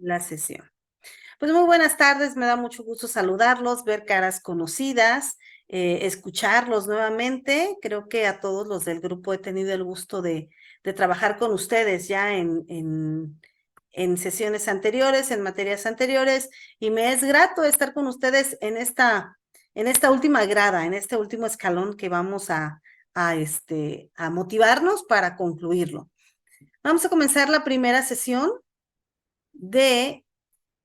la sesión. Pues muy buenas tardes, me da mucho gusto saludarlos, ver caras conocidas, escucharlos nuevamente. Creo que a todos los del grupo he tenido el gusto de trabajar con ustedes ya en sesiones anteriores, en materias anteriores, y me es grato estar con ustedes en esta última grada, en este último escalón que vamos a motivarnos para concluirlo. Vamos a comenzar la primera sesión de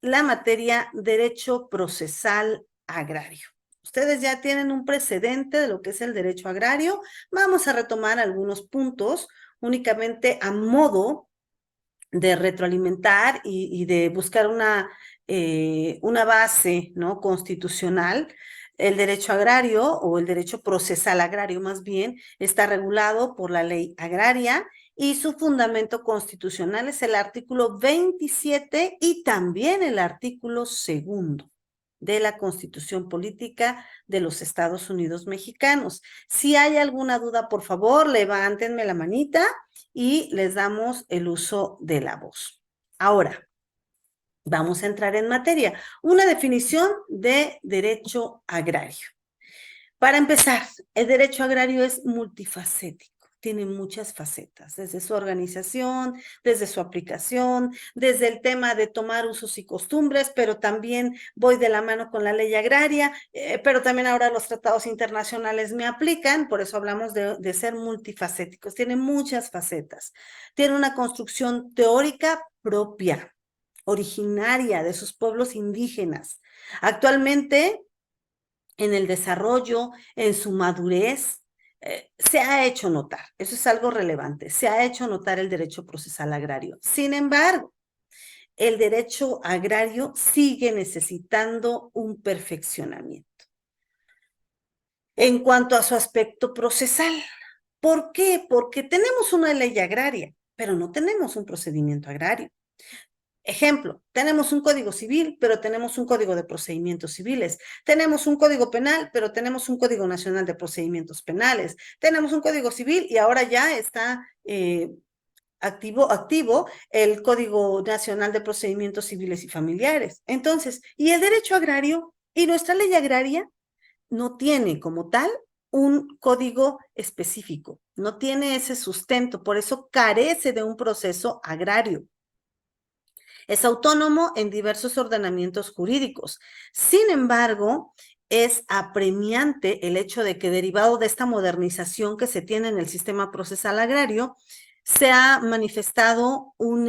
la materia Derecho Procesal Agrario. Ustedes ya tienen un precedente de lo que es el derecho agrario. Vamos a retomar algunos puntos únicamente a modo de retroalimentar y de buscar una base, ¿no?, constitucional. El derecho agrario o el derecho procesal agrario más bien está regulado por la ley agraria y su fundamento constitucional es el artículo 27 y también el artículo 2 de la Constitución Política de los Estados Unidos Mexicanos. Si hay alguna duda, por favor, levántenme la manita y les damos el uso de la voz. Ahora, vamos a entrar en materia. Una definición de derecho agrario. Para empezar, el derecho agrario es multifacético, tiene muchas facetas, desde su organización, desde su aplicación, desde el tema de tomar usos y costumbres, pero también voy de la mano con la ley agraria, pero también ahora los tratados internacionales me aplican, por eso hablamos de ser multifacéticos, tiene muchas facetas, tiene una construcción teórica propia, originaria de sus pueblos indígenas. Actualmente, en el desarrollo, en su madurez, se ha hecho notar, eso es algo relevante, se ha hecho notar el derecho procesal agrario. Sin embargo, el derecho agrario sigue necesitando un perfeccionamiento en cuanto a su aspecto procesal. ¿Por qué? Porque tenemos una ley agraria, pero no tenemos un procedimiento agrario. Ejemplo, tenemos un código civil, pero tenemos un código de procedimientos civiles. Tenemos un código penal, pero tenemos un código nacional de procedimientos penales. Tenemos un código civil y ahora ya está activo el Código Nacional de Procedimientos Civiles y Familiares. Entonces, ¿y el derecho agrario? Y nuestra ley agraria no tiene como tal un código específico, no tiene ese sustento, por eso carece de un proceso agrario. Es autónomo en diversos ordenamientos jurídicos. Sin embargo, es apremiante el hecho de que, derivado de esta modernización que se tiene en el sistema procesal agrario, se ha manifestado un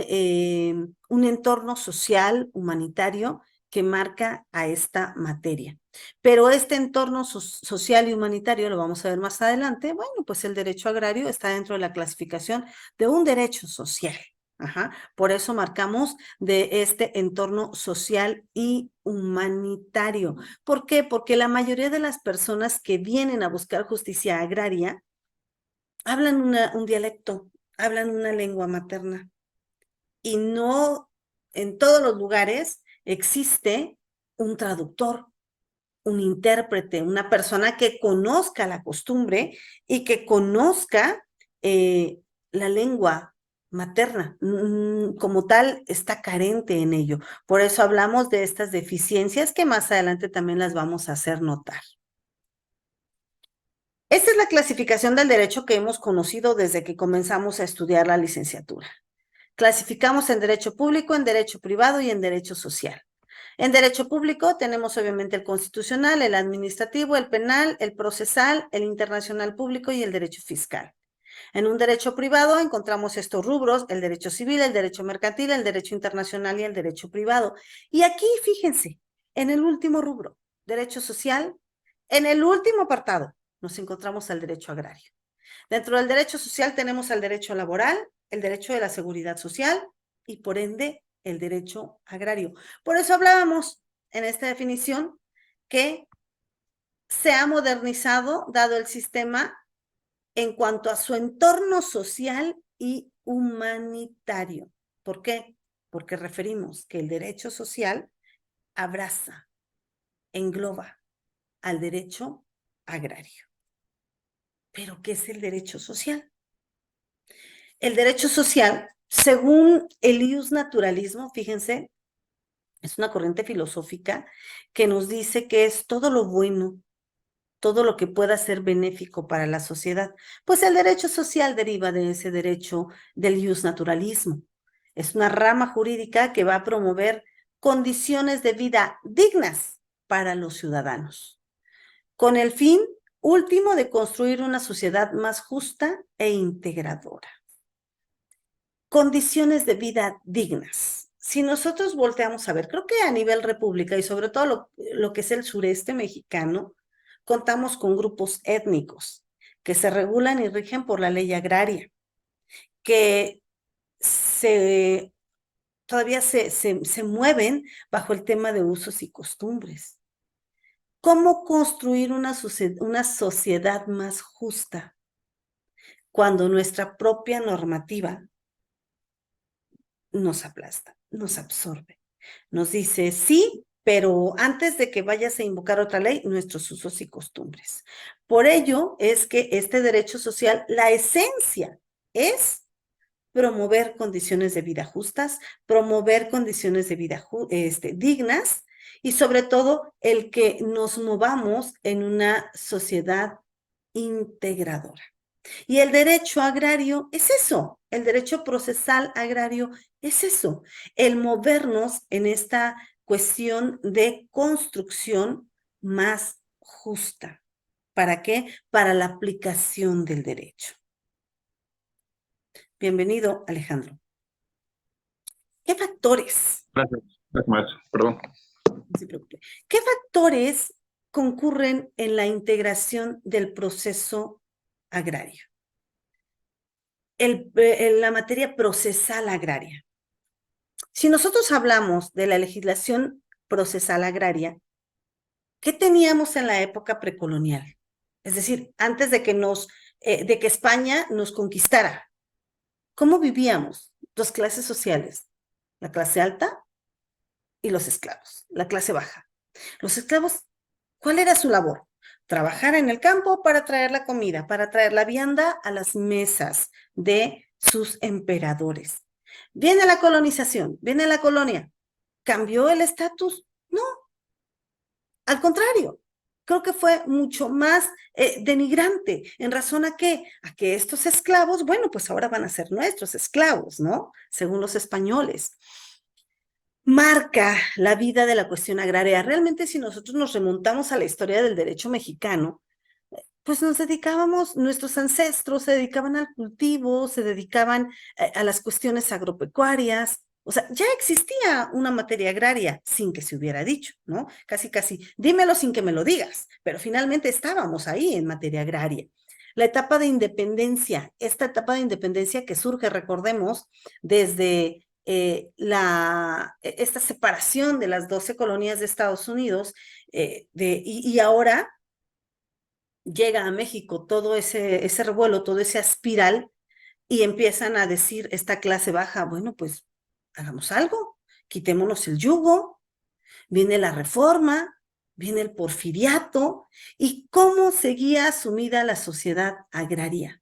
entorno social, humanitario, que marca a esta materia. Pero este entorno social y humanitario, lo vamos a ver más adelante, bueno, pues el derecho agrario está dentro de la clasificación de un derecho social. Ajá. Por eso marcamos de este entorno social y humanitario. ¿Por qué? Porque la mayoría de las personas que vienen a buscar justicia agraria hablan un dialecto, hablan una lengua materna y no en todos los lugares existe un traductor, un intérprete, una persona que conozca la costumbre y que conozca la lengua materna. Como tal, está carente en ello. Por eso hablamos de estas deficiencias que más adelante también las vamos a hacer notar. Esta es la clasificación del derecho que hemos conocido desde que comenzamos a estudiar la licenciatura. Clasificamos en derecho público, en derecho privado y en derecho social. En derecho público tenemos obviamente el constitucional, el administrativo, el penal, el procesal, el internacional público y el derecho fiscal. En un derecho privado encontramos estos rubros: el derecho civil, el derecho mercantil, el derecho internacional y el derecho privado. Y aquí, fíjense, en el último rubro, derecho social, en el último apartado, nos encontramos al derecho agrario. Dentro del derecho social tenemos el derecho laboral, el derecho de la seguridad social y, por ende, el derecho agrario. Por eso hablábamos en esta definición que se ha modernizado, dado el sistema, en cuanto a su entorno social y humanitario. ¿Por qué? Porque referimos que el derecho social abraza, engloba al derecho agrario. ¿Pero qué es el derecho social? El derecho social, según el iusnaturalismo, fíjense, Es una corriente filosófica que nos dice que es todo lo bueno, todo lo que pueda ser benéfico para la sociedad. Pues el derecho social deriva de ese derecho del iusnaturalismo. Es una rama jurídica que va a promover condiciones de vida dignas para los ciudadanos, con el fin último de construir una sociedad más justa e integradora. Condiciones de vida dignas. Si nosotros volteamos a ver, creo que a nivel república y sobre todo lo que es el sureste mexicano, contamos con grupos étnicos que se regulan y rigen por la ley agraria, que todavía se mueven bajo el tema de usos y costumbres. ¿Cómo construir una sociedad más justa cuando nuestra propia normativa nos aplasta, nos absorbe? Nos dice, sí, pero antes de que vayas a invocar otra ley, nuestros usos y costumbres. Por ello es que este derecho social, la esencia es promover condiciones de vida justas, promover condiciones de vida dignas y sobre todo el que nos movamos en una sociedad integradora. Y el derecho agrario es eso, el derecho procesal agrario es eso, el movernos en esta cuestión de construcción más justa. ¿Para qué? Para la aplicación del derecho. Bienvenido, Alejandro. ¿Qué factores? Gracias, gracias, maestro. Perdón. No se preocupe. ¿Qué factores concurren en la integración del proceso agrario? La materia procesal agraria. Si nosotros hablamos de la legislación procesal agraria, ¿qué teníamos en la época precolonial? Es decir, antes de de que España nos conquistara. ¿Cómo vivíamos? Dos clases sociales, la clase alta y los esclavos, la clase baja. Los esclavos, ¿cuál era su labor? Trabajar en el campo para traer la comida, para traer la vianda a las mesas de sus emperadores. Viene la colonización, viene la colonia. ¿Cambió el estatus? No, al contrario. Creo que fue mucho más denigrante. ¿En razón a qué? A que estos esclavos, bueno, pues ahora van a ser nuestros esclavos, ¿no? Según los españoles. Marca la vida de la cuestión agraria. Realmente, si nosotros nos remontamos a la historia del derecho mexicano, pues nos dedicábamos, nuestros ancestros se dedicaban al cultivo, se dedicaban a las cuestiones agropecuarias. O sea, ya existía una materia agraria sin que se hubiera dicho, ¿no? Casi, casi, dímelo sin que me lo digas, pero finalmente estábamos ahí en materia agraria. La etapa de independencia, esta etapa de independencia que surge, recordemos, desde esta separación de las 12 colonias de Estados Unidos, y ahora llega a México todo ese revuelo, todo ese espiral, y empiezan a decir esta clase baja, bueno, pues hagamos algo, quitémonos el yugo, viene la reforma, viene el porfiriato, y cómo seguía sumida la sociedad agraria,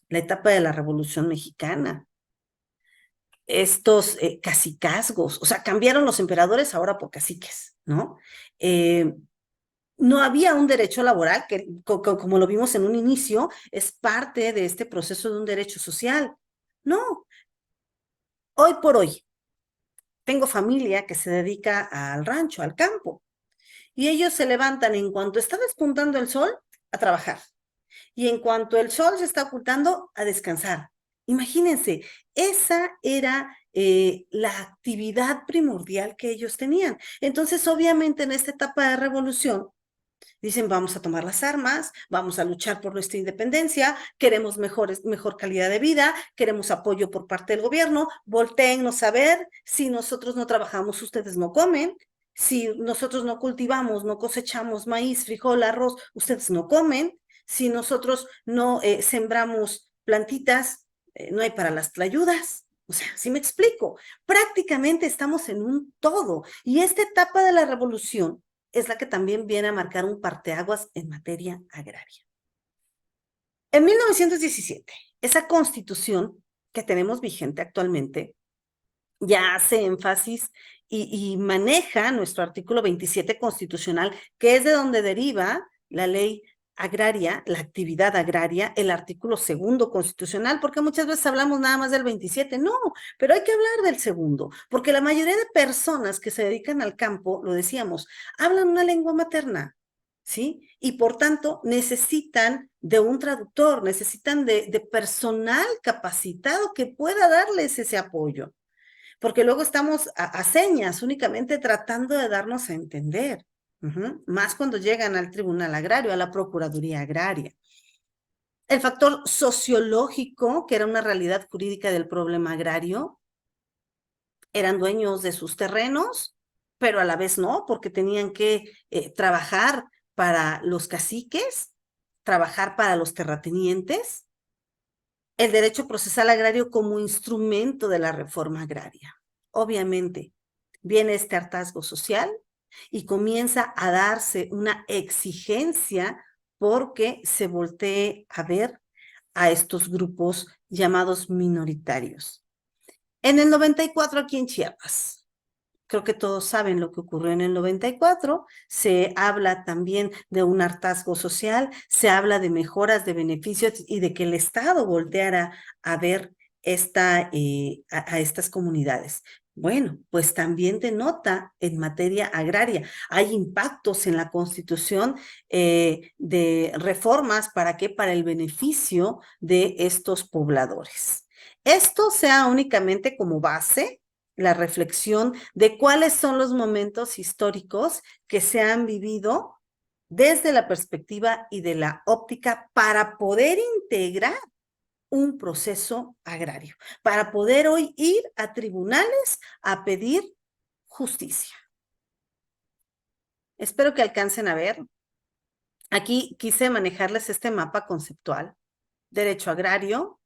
la etapa de la Revolución Mexicana, estos cacicazgos, o sea, cambiaron los emperadores ahora por caciques, ¿no? No había un derecho laboral, que como lo vimos en un inicio, es parte de este proceso de un derecho social. No, hoy por hoy tengo familia que se dedica al rancho, al campo, y ellos se levantan en cuanto está despuntando el sol a trabajar, y en cuanto el sol se está ocultando a descansar. Imagínense, esa era la actividad primordial que ellos tenían. Entonces, obviamente, en esta etapa de revolución, dicen, vamos a tomar las armas, vamos a luchar por nuestra independencia, queremos mejor calidad de vida, queremos apoyo por parte del gobierno, voltéennos a ver, si nosotros no trabajamos, ustedes no comen, si nosotros no cultivamos, no cosechamos maíz, frijol, arroz, ustedes no comen, si nosotros no sembramos plantitas, no hay para las tlayudas. O sea, ¿sí me explico? Prácticamente estamos en un todo. Y esta etapa de la revolución es la que también viene a marcar un parteaguas en materia agraria. En 1917, esa constitución que tenemos vigente actualmente ya hace énfasis y maneja nuestro artículo 27 constitucional, que es de donde deriva la ley agraria, la actividad agraria, el artículo segundo constitucional, porque muchas veces hablamos nada más del 27, no, pero hay que hablar del segundo, porque la mayoría de personas que se dedican al campo, lo decíamos, hablan una lengua materna, ¿sí? Y por tanto necesitan de un traductor, necesitan de personal capacitado que pueda darles ese apoyo, porque luego estamos a señas, únicamente tratando de darnos a entender. Más cuando llegan al Tribunal Agrario, a la Procuraduría Agraria. El factor sociológico, que era una realidad jurídica del problema agrario, eran dueños de sus terrenos, pero a la vez no, porque tenían que trabajar para los caciques, trabajar para los terratenientes, el derecho procesal agrario como instrumento de la reforma agraria. Obviamente, viene este hartazgo social y comienza a darse una exigencia porque se voltee a ver a estos grupos llamados minoritarios. En el 94 aquí en Chiapas, creo que todos saben lo que ocurrió en el 94, se habla también de un hartazgo social, se habla de mejoras de beneficios y de que el Estado volteara a ver a estas comunidades. Bueno, pues también denota en materia agraria. Hay impactos en la Constitución de reformas para qué, para el beneficio de estos pobladores. Esto sea únicamente como base la reflexión de cuáles son los momentos históricos que se han vivido desde la perspectiva y de la óptica para poder integrar un proceso agrario, para poder hoy ir a tribunales a pedir justicia. Espero que alcancen a ver. Aquí quise manejarles este mapa conceptual. Derecho agrario,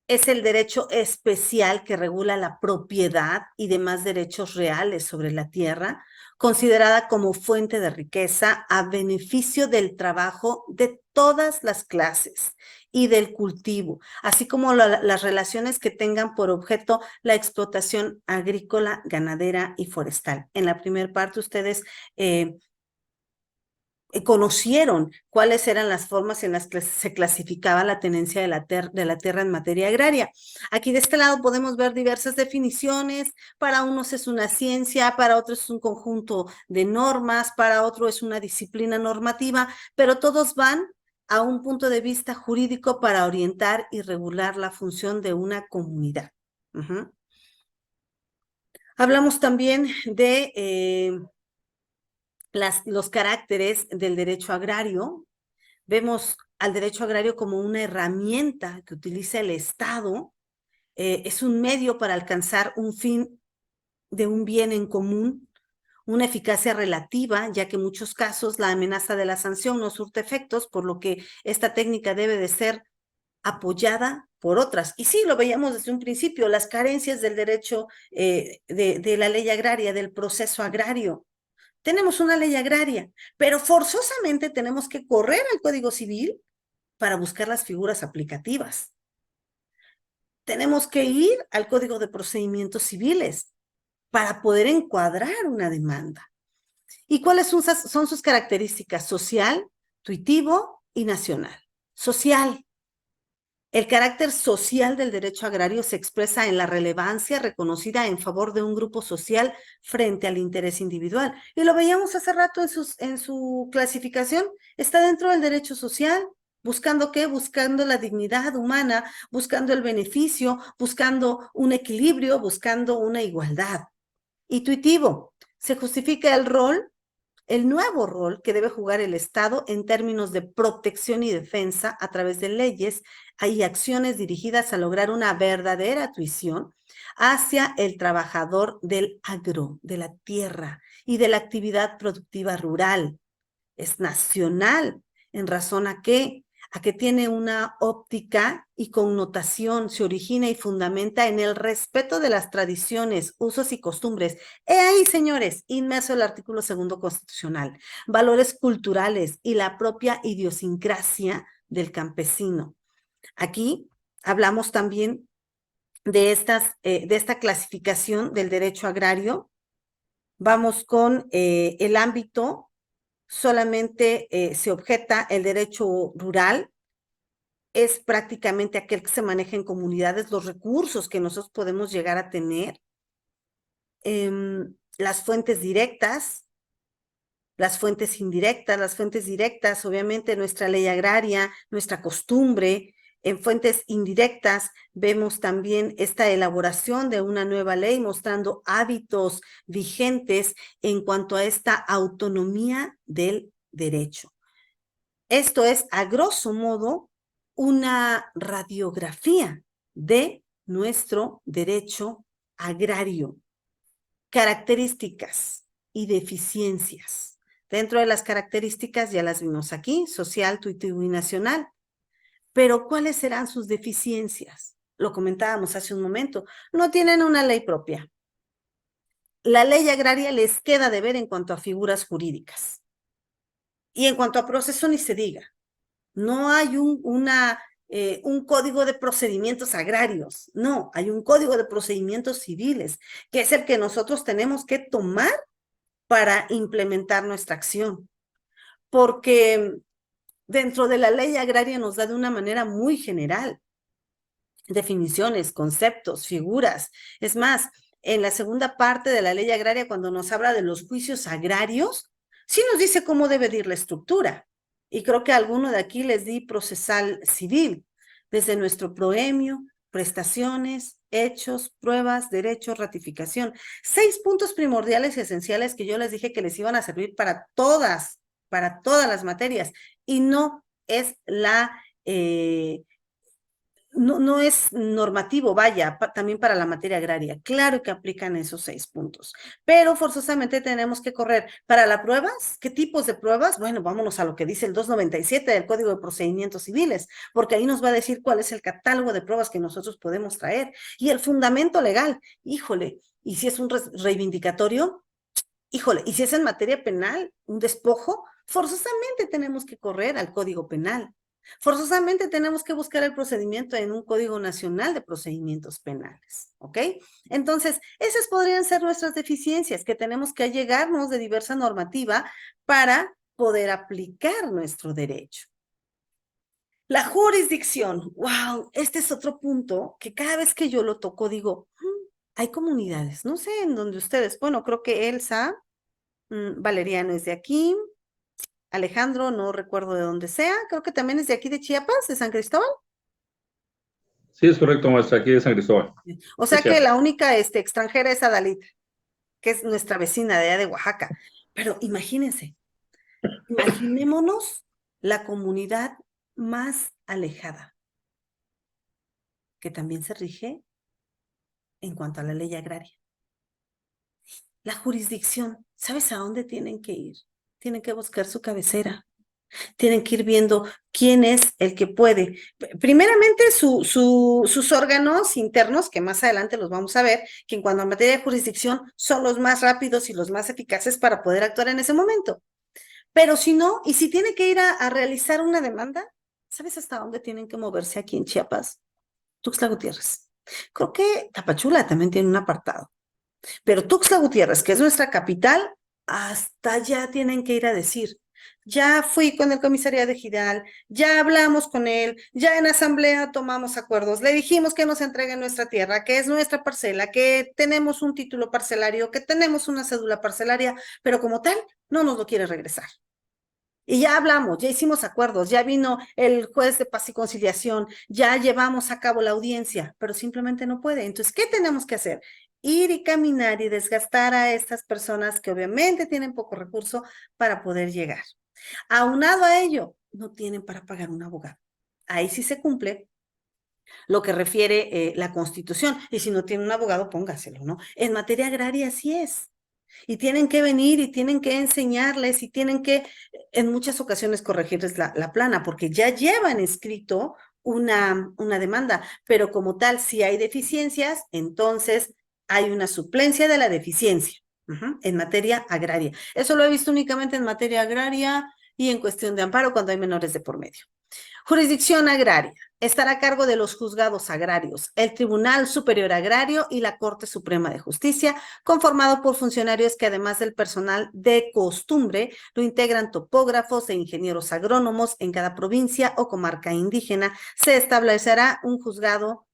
es el derecho especial que regula la propiedad y demás derechos reales sobre la tierra, considerada como fuente de riqueza a beneficio del trabajo de todas las clases y del cultivo, así como las relaciones que tengan por objeto la explotación agrícola, ganadera y forestal. En la primera parte ustedes conocieron cuáles eran las formas en las que se clasificaba la tenencia de la tierra en materia agraria. Aquí de este lado podemos ver diversas definiciones, para unos es una ciencia, para otros es un conjunto de normas, para otros es una disciplina normativa, pero todos van a un punto de vista jurídico para orientar y regular la función de una comunidad. Hablamos también de los caracteres del derecho agrario. Vemos al derecho agrario como una herramienta que utiliza el Estado, es un medio para alcanzar un fin de un bien en común, una eficacia relativa, ya que en muchos casos la amenaza de la sanción no surte efectos, por lo que esta técnica debe de ser apoyada por otras. Y sí, lo veíamos desde un principio, las carencias del derecho de la ley agraria, del proceso agrario. Tenemos una ley agraria, pero forzosamente tenemos que correr al Código Civil para buscar las figuras aplicativas. Tenemos que ir al Código de Procedimientos Civiles para poder encuadrar una demanda. ¿Y cuáles son sus características? Social, tuitivo y nacional. Social. El carácter social del derecho agrario se expresa en la relevancia reconocida en favor de un grupo social frente al interés individual. Y lo veíamos hace rato en su clasificación. Está dentro del derecho social. ¿Buscando qué? Buscando la dignidad humana, buscando el beneficio, buscando un equilibrio, buscando una igualdad. Intuitivo. Se justifica el nuevo rol que debe jugar el Estado en términos de protección y defensa a través de leyes y acciones dirigidas a lograr una verdadera tuición hacia el trabajador del agro, de la tierra y de la actividad productiva rural. Es nacional, en razón a que tiene una óptica y connotación, se origina y fundamenta en el respeto de las tradiciones, usos y costumbres. He ahí, señores, inmerso el artículo segundo constitucional, valores culturales y la propia idiosincrasia del campesino. Aquí hablamos también de esta clasificación del derecho agrario. Vamos con el ámbito, solamente se objeta el derecho rural, es prácticamente aquel que se maneja en comunidades, los recursos que nosotros podemos llegar a tener, las fuentes directas, las fuentes indirectas, las fuentes directas, obviamente nuestra ley agraria, nuestra costumbre. En fuentes indirectas vemos también esta elaboración de una nueva ley mostrando hábitos vigentes en cuanto a esta autonomía del derecho. Esto es, a grosso modo, una radiografía de nuestro derecho agrario. Características y deficiencias. Dentro de las características ya las vimos aquí, social, tuitivo y nacional. Pero ¿cuáles serán sus deficiencias? Lo comentábamos hace un momento. No tienen una ley propia. La ley agraria les queda de ver en cuanto a figuras jurídicas. Y en cuanto a proceso, ni se diga. No hay un código de procedimientos agrarios. No, hay un código de procedimientos civiles, que es el que nosotros tenemos que tomar para implementar nuestra acción. Porque dentro de la ley agraria nos da de una manera muy general definiciones, conceptos, figuras. Es más, en la segunda parte de la ley agraria, cuando nos habla de los juicios agrarios, sí nos dice cómo debe de ir la estructura. Y creo que a alguno de aquí les di procesal civil, desde nuestro proemio, prestaciones, hechos, pruebas, derechos, ratificación. 6 puntos primordiales y esenciales que yo les dije que les iban a servir para todas las materias. Y no es no es normativo, vaya, también para la materia agraria. Claro que aplican esos 6 puntos, pero forzosamente tenemos que correr. ¿Para las pruebas? ¿Qué tipos de pruebas? Bueno, vámonos a lo que dice el 297 del Código de Procedimientos Civiles, porque ahí nos va a decir cuál es el catálogo de pruebas que nosotros podemos traer. Y el fundamento legal, híjole, y si es un reivindicatorio, híjole, y si es en materia penal, un despojo, forzosamente tenemos que correr al Código Penal. Forzosamente tenemos que buscar el procedimiento en un Código Nacional de Procedimientos Penales, ¿ok? Entonces, esas podrían ser nuestras deficiencias, que tenemos que allegarnos de diversa normativa para poder aplicar nuestro derecho. La jurisdicción, wow, este es otro punto que cada vez que yo lo toco digo, hay comunidades, no sé en donde ustedes, bueno, creo que Elsa, Valeriano es de aquí, Alejandro, no recuerdo de dónde sea, creo que también es de aquí de Chiapas, de San Cristóbal. Sí, es correcto, maestra, aquí de San Cristóbal, O de sea que la Chiapas. única extranjera es Adalita, que es nuestra vecina de allá de Oaxaca. Pero imagínense, imaginémonos la comunidad más alejada, que también se rige en cuanto a la ley agraria. La jurisdicción, ¿sabes a dónde tienen que ir? Tienen que buscar su cabecera. Tienen que ir viendo quién es el que puede. Primeramente, sus órganos internos, que más adelante los vamos a ver, que en cuanto a materia de jurisdicción son los más rápidos y los más eficaces para poder actuar en ese momento. Pero si no, y si tiene que ir a realizar una demanda, ¿sabes hasta dónde tienen que moverse aquí en Chiapas? Tuxtla Gutiérrez. Creo que Tapachula también tiene un apartado. Pero Tuxtla Gutiérrez, que es nuestra capital, hasta allá tienen que ir a decir, ya fui con el comisario de Gidal, ya hablamos con él, ya en asamblea tomamos acuerdos, le dijimos que nos entreguen nuestra tierra, que es nuestra parcela, que tenemos un título parcelario, que tenemos una cédula parcelaria, pero como tal, no nos lo quiere regresar. Y ya hablamos, ya hicimos acuerdos, ya vino el juez de paz y conciliación, ya llevamos a cabo la audiencia, pero simplemente no puede. Entonces, ¿qué tenemos que hacer? Ir y caminar y desgastar a estas personas que obviamente tienen poco recurso para poder llegar. Aunado a ello, no tienen para pagar un abogado. Ahí sí se cumple lo que refiere la Constitución. Y si no tiene un abogado, póngaselo, ¿no? En materia agraria sí es. Y tienen que venir y tienen que enseñarles y tienen que en muchas ocasiones corregirles la plana, porque ya llevan escrito una demanda, pero como tal, si hay deficiencias, entonces hay una suplencia de la deficiencia en materia agraria. Eso lo he visto únicamente en materia agraria y en cuestión de amparo cuando hay menores de por medio. Jurisdicción agraria. estará a cargo de los juzgados agrarios, el Tribunal Superior Agrario y la Corte Suprema de Justicia, conformado por funcionarios que además del personal de costumbre, lo integran topógrafos e ingenieros agrónomos en cada provincia o comarca indígena. Se establecerá un juzgado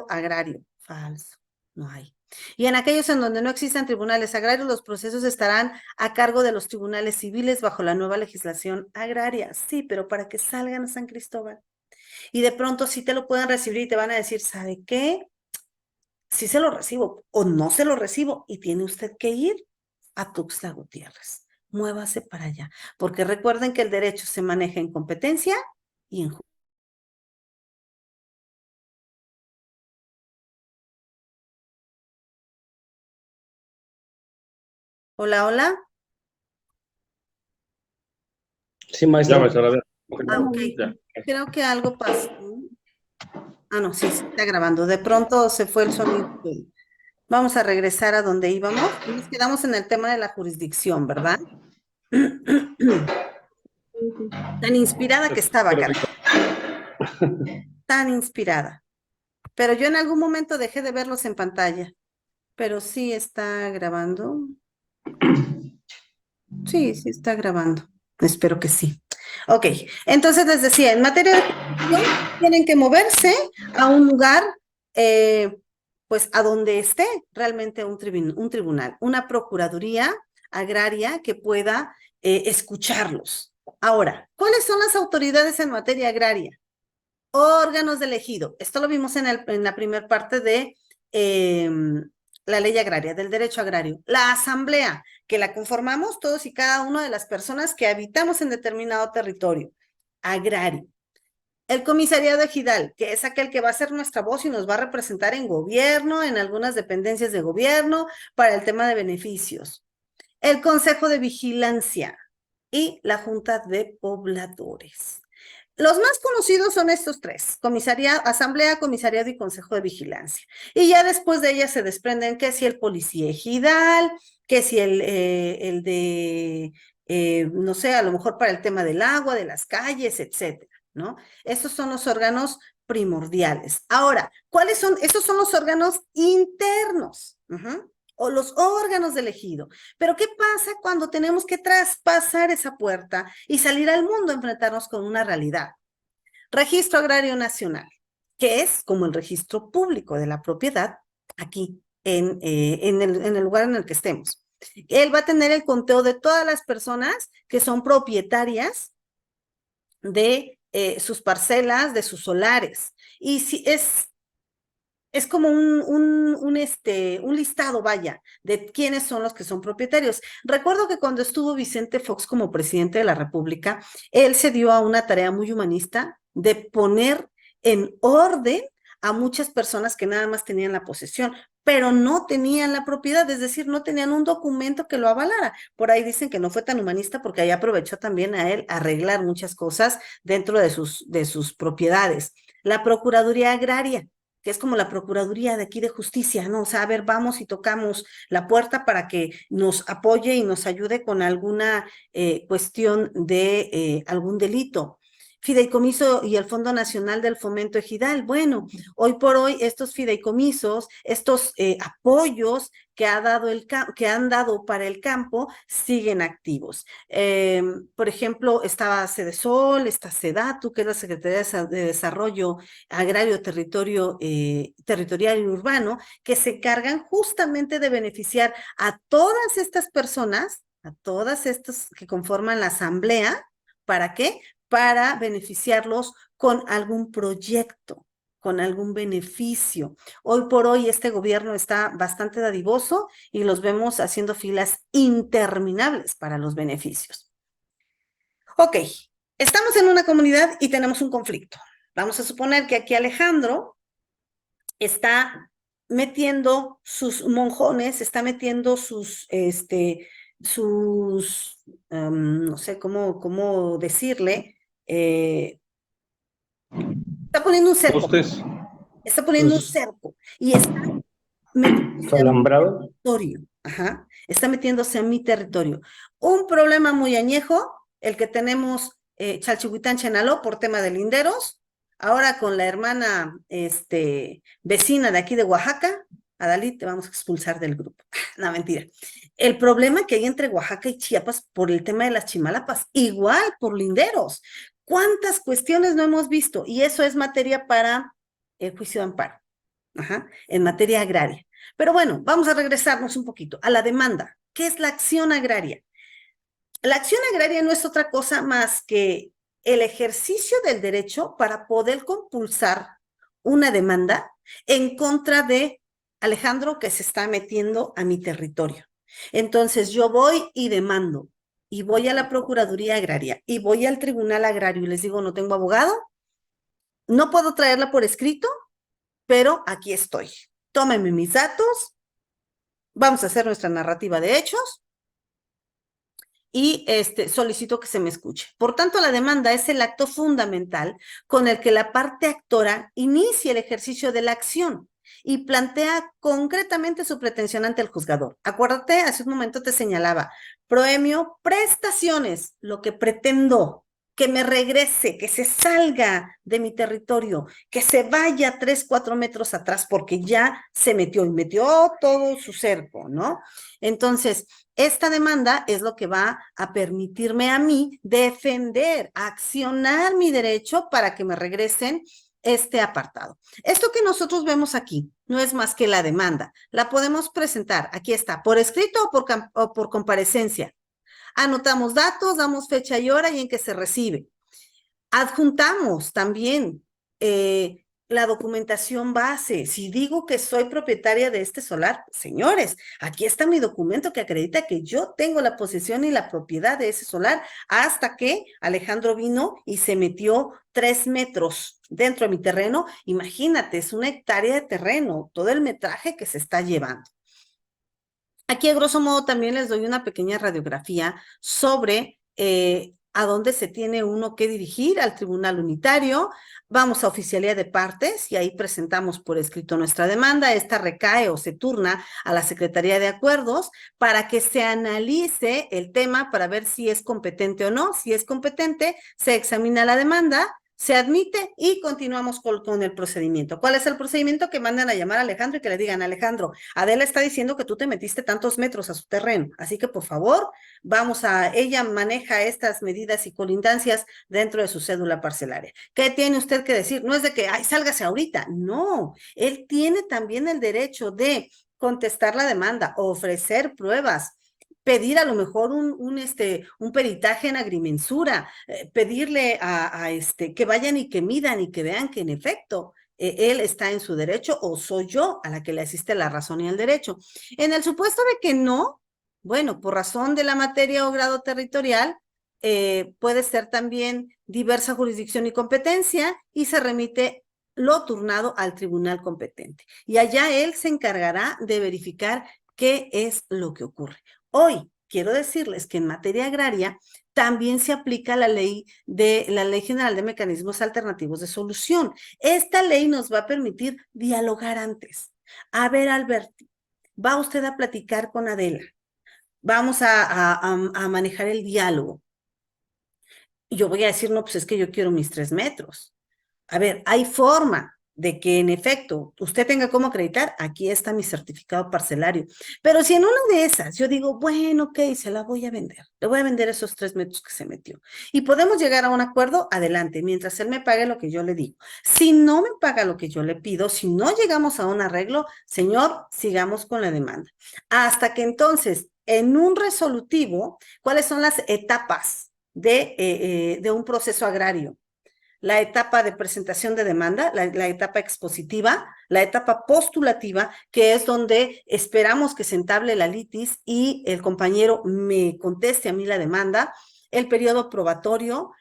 agrario. Falso, no hay. Y en aquellos en donde no existan tribunales agrarios, los procesos estarán a cargo de los tribunales civiles bajo la nueva legislación agraria. Sí, pero para que salgan a San Cristóbal. Y de pronto sí te lo pueden recibir y te van a decir, ¿sabe qué? Sí se lo recibo o no se lo recibo y tiene usted que ir a Tuxtla Gutiérrez. Muévase para allá, porque recuerden que el derecho se maneja en competencia y en... Hola, hola. Sí, Ya, maestra. maestra, a ver. Ok, Ya. creo que algo pasó. Ah, no, sí, sí está grabando. De pronto se fue el sonido. Vamos a regresar a donde íbamos. Nos quedamos en el tema de la jurisdicción, ¿verdad? Tan inspirada que estaba, Carla. Perfecto. Tan inspirada. Pero yo en algún momento dejé de verlos en pantalla. Pero sí está grabando. Sí, sí está grabando. Espero que sí. Ok, entonces les decía, en materia de jurisdicción, tienen que moverse a un lugar, pues a donde esté realmente un tribunal, una procuraduría agraria que pueda escucharlos. Ahora, ¿cuáles son las autoridades en materia agraria? Órganos de ejido. Esto lo vimos en la primera parte de la ley agraria, del derecho agrario. La asamblea, que la conformamos todos y cada una de las personas que habitamos en determinado territorio agrario. El comisariado ejidal, que es aquel que va a ser nuestra voz y nos va a representar en gobierno, en algunas dependencias de gobierno, para el tema de beneficios. El consejo de vigilancia y la junta de pobladores. Los más conocidos son estos tres: asamblea, comisariado y consejo de vigilancia. Y ya después de ellas se desprenden que si el policía ejidal, que si el de, no sé, a lo mejor para el tema del agua, de las calles, etcétera, ¿no? Estos son los órganos primordiales. Ahora, ¿cuáles son? Estos son los órganos internos, o los órganos del ejido. Pero ¿qué pasa cuando tenemos que traspasar esa puerta y salir al mundo a enfrentarnos con una realidad? Registro Agrario Nacional, que es como el registro público de la propiedad aquí en el lugar en el que estemos. Él va a tener el conteo de todas las personas que son propietarias de sus parcelas, de sus solares. Y si es como un listado, vaya, de quiénes son los que son propietarios. Recuerdo que cuando estuvo Vicente Fox como presidente de la República, él se dio a una tarea muy humanista de poner en orden a muchas personas que nada más tenían la posesión, pero no tenían la propiedad, es decir, no tenían un documento que lo avalara. Por ahí dicen que no fue tan humanista porque ahí aprovechó también a él arreglar muchas cosas dentro de sus propiedades. La Procuraduría Agraria, que es como la Procuraduría de aquí de Justicia, ¿no? O sea, a ver, vamos y tocamos la puerta para que nos apoye y nos ayude con alguna cuestión de algún delito. Fideicomiso y el Fondo Nacional del Fomento Ejidal. Bueno, hoy por hoy estos fideicomisos, estos apoyos que han dado para el campo siguen activos. Por ejemplo, está Sedesol, está Sedatu, que es la Secretaría de Desarrollo Agrario, Territorial y Urbano, que se cargan justamente de beneficiar a todas estas personas, a todas estas que conforman la asamblea. ¿Para qué? Para beneficiarlos con algún proyecto, con algún beneficio. Hoy por hoy este gobierno está bastante dadivoso y los vemos haciendo filas interminables para los beneficios. Ok, estamos en una comunidad y tenemos un conflicto. Vamos a suponer que aquí Alejandro está metiendo sus monjones, está metiendo no sé cómo decirle, está poniendo un cerco, Postes. está poniendo un cerco y está metiéndose a mi Alambrado. territorio, está metiéndose a mi territorio. Un problema muy añejo, el que tenemos Chalchihuitán, Chenaló, por tema de linderos, ahora con la hermana vecina de aquí de Oaxaca, a Dalí te vamos a expulsar del grupo. No, mentira. El problema que hay entre Oaxaca y Chiapas por el tema de las chimalapas, igual por linderos. ¿Cuántas cuestiones no hemos visto? Y eso es materia para el juicio de amparo, ajá, en materia agraria. Pero bueno, vamos a regresarnos un poquito a la demanda. ¿Qué es la acción agraria? La acción agraria no es otra cosa más que el ejercicio del derecho para poder compulsar una demanda en contra de Alejandro que se está metiendo a mi territorio. Entonces yo voy y demando y voy a la Procuraduría Agraria y voy al Tribunal Agrario y les digo, no tengo abogado, no puedo traerla por escrito, pero aquí estoy. Tómenme mis datos, vamos a hacer nuestra narrativa de hechos y solicito que se me escuche. Por tanto, la demanda es el acto fundamental con el que la parte actora inicia el ejercicio de la acción y plantea concretamente su pretensión ante el juzgador. Acuérdate, hace un momento te señalaba, proemio prestaciones, lo que pretendo, que me regrese, que se salga de mi territorio, que se vaya 3, 4 metros atrás porque ya se metió y metió todo su cerco, ¿no? Entonces, esta demanda es lo que va a permitirme a mí defender, accionar mi derecho para que me regresen este apartado. Esto que nosotros vemos aquí no es más que la demanda. La podemos presentar, aquí está, por escrito o por comparecencia. Anotamos datos, damos fecha y hora y en que se recibe. Adjuntamos también la documentación base. Si digo que soy propietaria de este solar, señores, aquí está mi documento que acredita que yo tengo la posesión y la propiedad de ese solar hasta que Alejandro vino y se metió 3 metros dentro de mi terreno. Imagínate, es 1 hectárea de terreno, todo el metraje que se está llevando. Aquí, a grosso modo, también les doy una pequeña radiografía sobre a dónde se tiene uno que dirigir, al Tribunal Unitario. Vamos a Oficialía de Partes y ahí presentamos por escrito nuestra demanda. Esta recae o se turna a la Secretaría de Acuerdos para que se analice el tema para ver si es competente o no. Si es competente, se examina la demanda, se admite y continuamos con el procedimiento. ¿Cuál es el procedimiento? Que mandan a llamar a Alejandro y que le digan, Alejandro, Adela está diciendo que tú te metiste tantos metros a su terreno, así que por favor, ella maneja estas medidas y colindancias dentro de su cédula parcelaria. ¿Qué tiene usted que decir? No es de que, ay, sálgase ahorita, no, él tiene también el derecho de contestar la demanda, ofrecer pruebas, pedir a lo mejor un peritaje en agrimensura, pedirle que vayan y que midan y que vean que en efecto él está en su derecho o soy yo a la que le asiste la razón y el derecho. En el supuesto de que no, bueno, por razón de la materia o grado territorial, puede ser también diversa jurisdicción y competencia y se remite lo turnado al tribunal competente. Y allá él se encargará de verificar qué es lo que ocurre. Hoy quiero decirles que en materia agraria también se aplica la Ley General de Mecanismos Alternativos de Solución. Esta ley nos va a permitir dialogar antes. A ver, Alberto, va usted a platicar con Adela. Vamos a manejar el diálogo. Y yo voy a decir, no, pues es que yo quiero mis 3 metros. A ver, hay forma de que en efecto usted tenga cómo acreditar, aquí está mi certificado parcelario. Pero si en una de esas yo digo, bueno, ok, se la voy a vender, le voy a vender esos 3 metros que se metió y podemos llegar a un acuerdo, adelante, mientras él me pague lo que yo le digo. Si no me paga lo que yo le pido, si no llegamos a un arreglo, señor, sigamos con la demanda. Hasta que entonces, en un resolutivo, ¿cuáles son las etapas de un proceso agrario? La etapa de presentación de demanda, la etapa expositiva, la etapa postulativa, que es donde esperamos que se entable la litis y el compañero me conteste a mí la demanda, el periodo probatorio,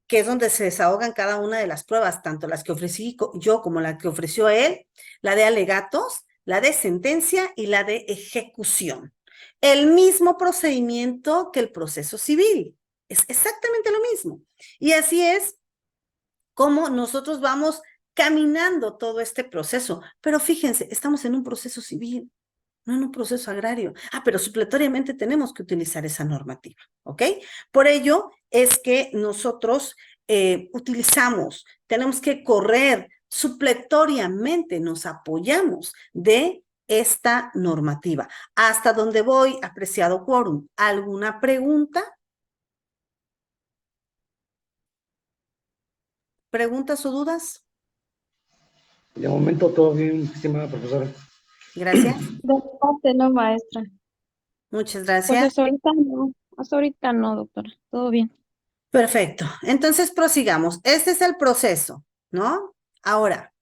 que es donde se desahogan cada una de las pruebas, tanto las que ofrecí yo como la que ofreció él, la de alegatos, la de sentencia y la de ejecución. El mismo procedimiento que el proceso civil, es exactamente lo mismo. Y así es cómo nosotros vamos caminando todo este proceso. Pero fíjense, estamos en un proceso civil, no en un proceso agrario. Pero supletoriamente tenemos que utilizar esa normativa, ¿ok? Por ello es que nosotros utilizamos, tenemos que correr supletoriamente, nos apoyamos de esta normativa. Hasta donde voy, apreciado quórum. ¿Alguna pregunta? ¿Preguntas o dudas? De momento todo bien, estimada profesora. Gracias. De mi parte no, maestra. Muchas Pues gracias. hasta ahorita no, doctora. Todo bien. Perfecto. Entonces prosigamos. Este es el proceso, ¿no? Ahora,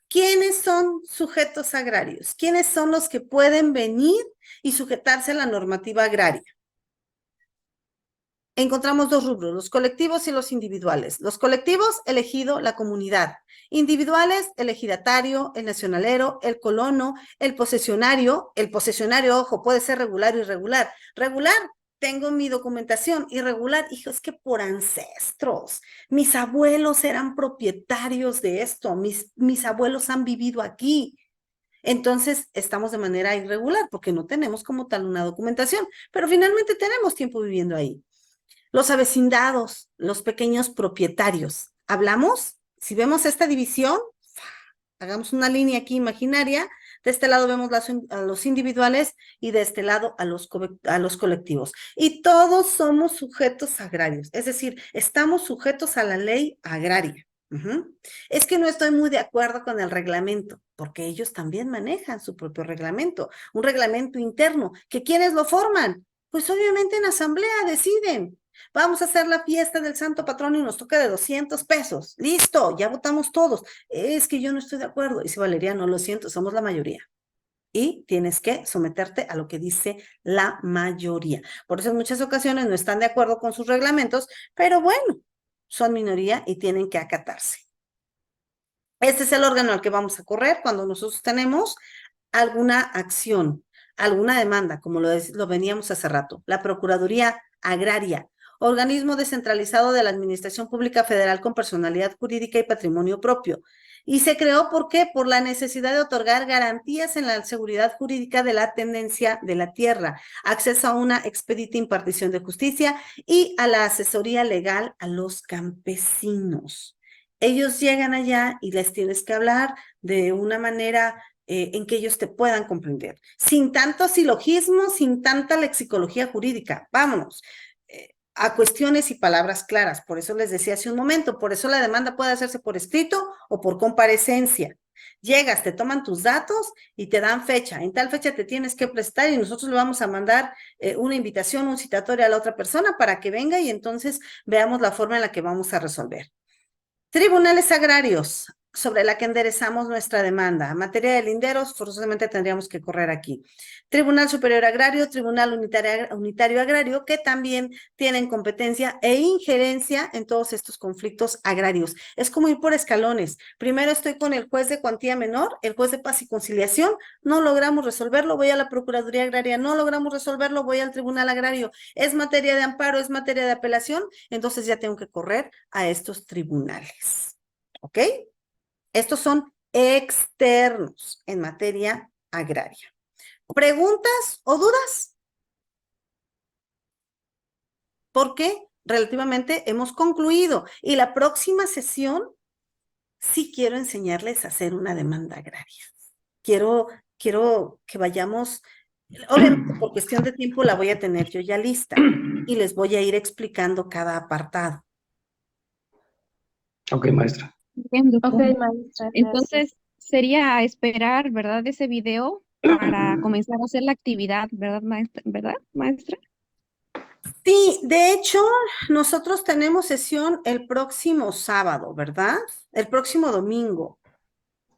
¿quiénes son sujetos agrarios? ¿Quiénes son los que pueden venir y sujetarse a la normativa agraria? Encontramos dos rubros, los colectivos y los individuales. Los colectivos, elegido la comunidad. Individuales, el ejidatario, el nacionalero, el colono, el posesionario. El posesionario, ojo, puede ser regular o irregular. Regular, tengo mi documentación. Irregular, hijo, es que por ancestros. Mis abuelos eran propietarios de esto. Mis abuelos han vivido aquí. Entonces, estamos de manera irregular porque no tenemos como tal una documentación, pero finalmente tenemos tiempo viviendo ahí. Los avecindados, los pequeños propietarios. ¿Hablamos? Si vemos esta división, hagamos una línea aquí imaginaria. De este lado vemos a los individuales y de este lado a los colectivos. Y todos somos sujetos agrarios, es decir, estamos sujetos a la ley agraria. Es que no estoy muy de acuerdo con el reglamento, porque ellos también manejan su propio reglamento, un reglamento interno, que ¿quiénes lo forman? Pues obviamente en asamblea deciden. Vamos a hacer la fiesta del santo patrón y nos toca de 200 pesos. Listo, ya votamos todos. Es que yo no estoy de acuerdo. Dice Valeria, no, lo siento, somos la mayoría. Y tienes que someterte a lo que dice la mayoría. Por eso en muchas ocasiones no están de acuerdo con sus reglamentos, pero bueno, son minoría y tienen que acatarse. Este es el órgano al que vamos a correr cuando nosotros tenemos alguna acción, alguna demanda, como lo veníamos hace rato. La Procuraduría Agraria, organismo descentralizado de la Administración Pública Federal con personalidad jurídica y patrimonio propio. Y se creó, ¿por qué? Por la necesidad de otorgar garantías en la seguridad jurídica de la tendencia de la tierra, acceso a una expedita impartición de justicia y a la asesoría legal a los campesinos. Ellos llegan allá y les tienes que hablar de una manera en que ellos te puedan comprender, sin tanto silogismo, sin tanta lexicología jurídica. Vámonos a cuestiones y palabras claras. Por eso les decía hace un momento, por eso la demanda puede hacerse por escrito o por comparecencia. Llegas, te toman tus datos y te dan fecha. En tal fecha te tienes que prestar y nosotros le vamos a mandar una invitación, un citatorio a la otra persona para que venga y entonces veamos la forma en la que vamos a resolver. Tribunales agrarios, sobre la que enderezamos nuestra demanda. En materia de linderos, forzosamente tendríamos que correr aquí. Tribunal Superior Agrario, Tribunal Unitario Agrario, que también tienen competencia e injerencia en todos estos conflictos agrarios. Es como ir por escalones. Primero estoy con el juez de cuantía menor, el juez de paz y conciliación, no logramos resolverlo, voy a la Procuraduría Agraria, no logramos resolverlo, voy al Tribunal Agrario. Es materia de amparo, es materia de apelación, entonces ya tengo que correr a estos tribunales. ¿Ok? Estos son externos en materia agraria. ¿Preguntas o dudas? Porque relativamente hemos concluido y la próxima sesión sí quiero enseñarles a hacer una demanda agraria. Quiero que vayamos, obviamente por cuestión de tiempo la voy a tener yo ya lista y les voy a ir explicando cada apartado. Ok, maestra. Bien, doctora. Ok, maestra. Entonces, sería esperar, ¿verdad? Ese video para comenzar a hacer la actividad, ¿verdad, maestra? ¿Verdad, maestra? Sí, de hecho, nosotros tenemos sesión el próximo sábado, ¿verdad? El próximo domingo.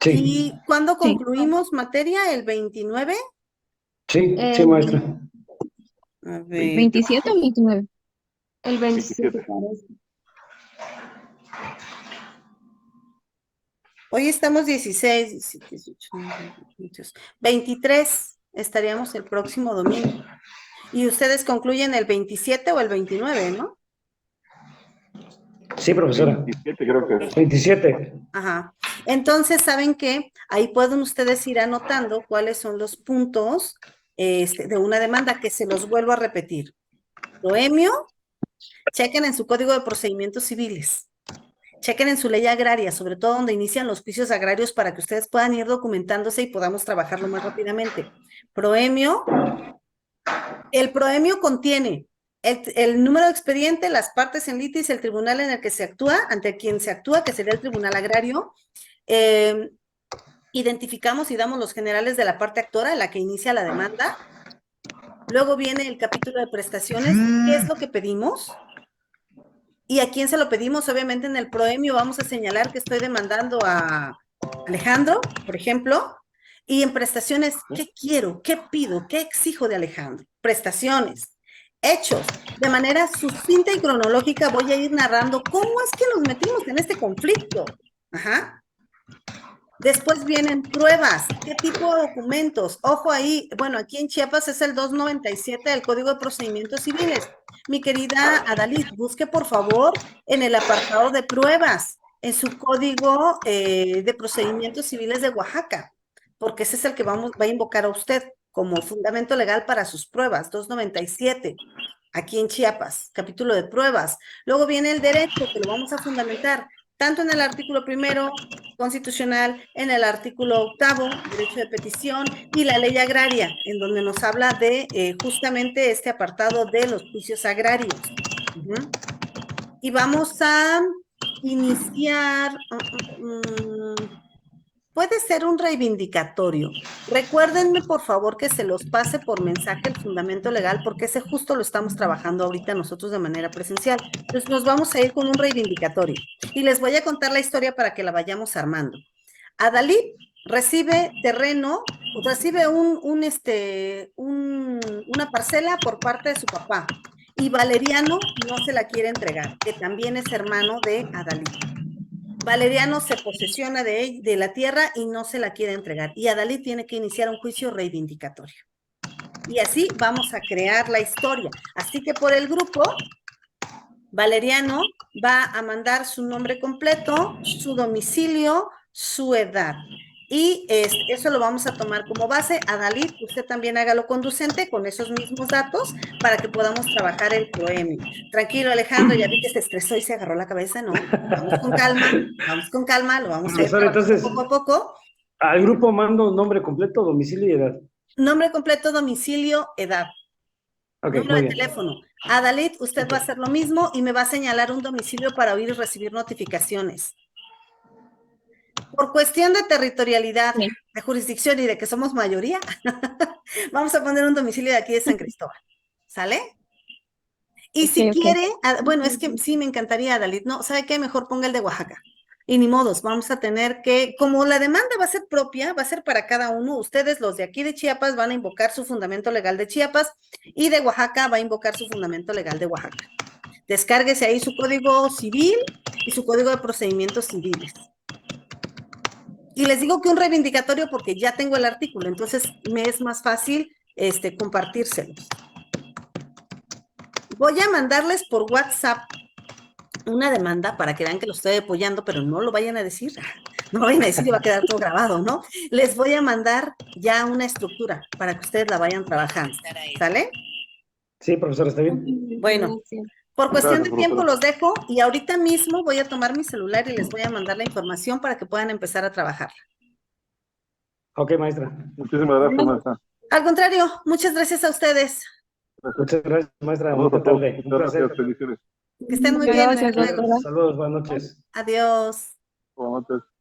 Sí, ¿Y cuándo Sí. concluimos materia? ¿El 29? sí, sí, maestra. A ver, 27 o 29. El 27 parece. hoy estamos 16, 17, 18, 19, 22, 23, estaríamos el próximo domingo. Y ustedes concluyen el 27 o el 29, ¿no? Sí, profesora. 27 creo que es. 27. Ajá. Entonces, ¿saben qué? Ahí pueden ustedes ir anotando cuáles son los puntos de una demanda que se los vuelvo a repetir. Proemio, chequen en su código de procedimientos civiles. chequen en su ley agraria, sobre todo donde inician los juicios agrarios para que ustedes puedan ir documentándose y podamos trabajarlo más rápidamente. Proemio. El proemio contiene el número de expediente, las partes en litis, el tribunal en el que se actúa, ante quien se actúa, que sería el tribunal agrario. Identificamos y damos los generales de la parte actora, en la que inicia la demanda. Luego viene el capítulo de prestaciones, ¿qué es lo que pedimos? ¿Y a quién se lo pedimos? Obviamente en el proemio vamos a señalar que estoy demandando a Alejandro, por ejemplo, y en prestaciones, ¿qué quiero? ¿Qué pido? ¿Qué exijo de Alejandro? Prestaciones. Hechos. De manera sucinta y cronológica voy a ir narrando cómo es que nos metimos en este conflicto. Ajá. Después vienen pruebas. ¿Qué tipo de documentos? Ojo ahí, bueno, aquí en Chiapas es el 297 del Código de Procedimientos Civiles. Mi querida Adalid, busque por favor en el apartado de pruebas, en su Código de Procedimientos Civiles de Oaxaca, porque ese es el que va a invocar a usted como fundamento legal para sus pruebas, 297, aquí en Chiapas, capítulo de pruebas. Luego viene el derecho, que lo vamos a fundamentar, tanto en el artículo 1 constitucional, en el artículo 8, derecho de petición, y la ley agraria, en donde nos habla de justamente este apartado de los juicios agrarios. Y vamos a iniciar... puede ser un reivindicatorio. Recuérdenme, por favor, que se los pase por mensaje el fundamento legal, porque ese justo lo estamos trabajando ahorita nosotros de manera presencial. Entonces nos vamos a ir con un reivindicatorio. Y les voy a contar la historia para que la vayamos armando. Adalid recibe terreno, recibe una parcela por parte de su papá. Y Valeriano no se la quiere entregar, que también es hermano de Adalid. Valeriano se posesiona de la tierra y no se la quiere entregar. Y Adalid tiene que iniciar un juicio reivindicatorio. Y así vamos a crear la historia. Así que por el grupo, Valeriano va a mandar su nombre completo, su domicilio, su edad. Y eso lo vamos a tomar como base. Adalid, usted también hágalo conducente con esos mismos datos para que podamos trabajar el proemio. Tranquilo, Alejandro, ya vi que se estresó y se agarró la cabeza, ¿no? Vamos con calma, lo vamos a ir entonces, poco a poco. Al grupo mando nombre completo, domicilio y edad. Nombre completo, domicilio, edad. Okay, número de teléfono. Adalid, usted va a hacer lo mismo y me va a señalar un domicilio para oír y recibir notificaciones. Por cuestión de territorialidad, de jurisdicción y de que somos mayoría, vamos a poner un domicilio de aquí de San Cristóbal. ¿Sale? Y si quiere, bueno, es que sí me encantaría, Adalid. No, ¿sabe qué? Mejor ponga el de Oaxaca. Y ni modos, vamos a tener que, como la demanda va a ser propia, va a ser para cada uno, ustedes los de aquí de Chiapas van a invocar su fundamento legal de Chiapas y de Oaxaca va a invocar su fundamento legal de Oaxaca. Descárguese ahí su código civil y su código de procedimientos civiles. Y les digo que un reivindicatorio porque ya tengo el artículo, entonces me es más fácil compartírselos. Voy a mandarles por WhatsApp una demanda para que vean que lo estoy apoyando, pero no lo vayan a decir. No vayan a decir y va a quedar todo grabado, ¿no? Les voy a mandar ya una estructura para que ustedes la vayan trabajando. ¿Sale? Sí, profesor, está bien. Bueno, por cuestión de tiempo los dejo y ahorita mismo voy a tomar mi celular y les voy a mandar la información para que puedan empezar a trabajarla. Ok, maestra. Muchísimas gracias, maestra. Al contrario, muchas gracias a ustedes. Muchas gracias, maestra. Buenas tardes. Un placer. Bendiciones. Que estén muy bien. Gracias, doctora. Saludos, buenas noches. Adiós. Buenas noches.